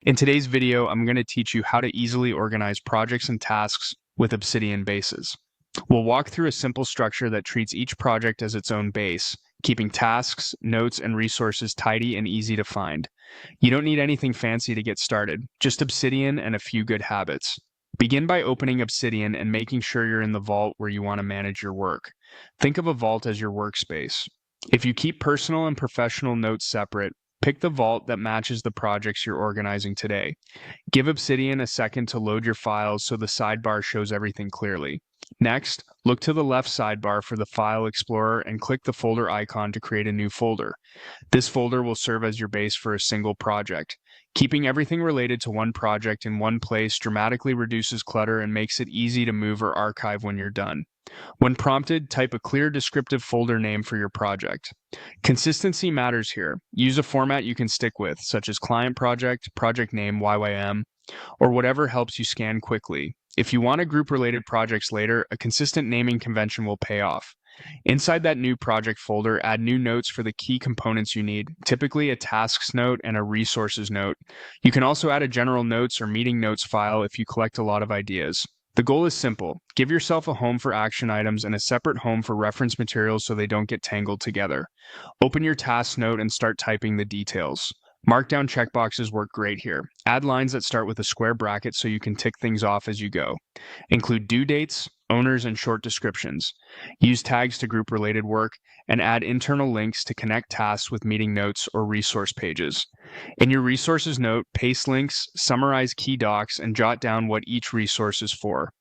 In today's video, I'm going to teach you how to easily organize projects and tasks with Obsidian bases. We'll walk through a simple structure that treats each project as its own base, keeping tasks, notes, and resources tidy and easy to find. You don't need anything fancy to get started, just Obsidian and a few good habits. Begin by opening Obsidian and making sure you're in the vault where you want to manage your work. Think of a vault as your workspace. If you keep personal and professional notes separate, pick the vault that matches the projects you're organizing today. Give Obsidian a second to load your files so the sidebar shows everything clearly. Next, look to the left sidebar for the File Explorer and click the folder icon to create a new folder. This folder will serve as your base for a single project. Keeping everything related to one project in one place dramatically reduces clutter and makes it easy to move or archive when you're done. When prompted, type a clear descriptive folder name for your project. Consistency matters here. Use a format you can stick with, such as client project, project name, YYM, or whatever helps you scan quickly. If you want to group related projects later, a consistent naming convention will pay off. Inside that new project folder, add new notes for the key components you need, typically a tasks note and a resources note. You can also add a general notes or meeting notes file if you collect a lot of ideas. The goal is simple. Give yourself a home for action items and a separate home for reference materials so they don't get tangled together. Open your task note and start typing the details. Markdown checkboxes work great here. Add lines that start with a square bracket so you can tick things off as you go. Include due dates, owners, and short descriptions. Use tags to group related work, and add internal links to connect tasks with meeting notes or resource pages. In your resources note, paste links, summarize key docs, and jot down what each resource is for.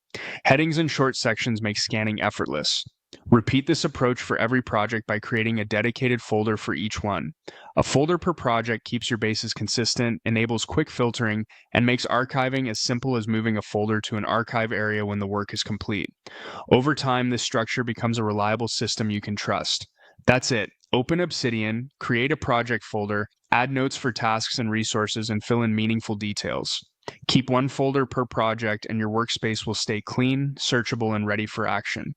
Headings and short sections make scanning effortless. Repeat this approach for every project by creating a dedicated folder for each one. A folder per project keeps your bases consistent, enables quick filtering, and makes archiving as simple as moving a folder to an archive area when the work is complete. Over time, this structure becomes a reliable system you can trust. That's it. Open Obsidian, create a project folder, add notes for tasks and resources, and fill in meaningful details. Keep one folder per project, and your workspace will stay clean, searchable, and ready for action.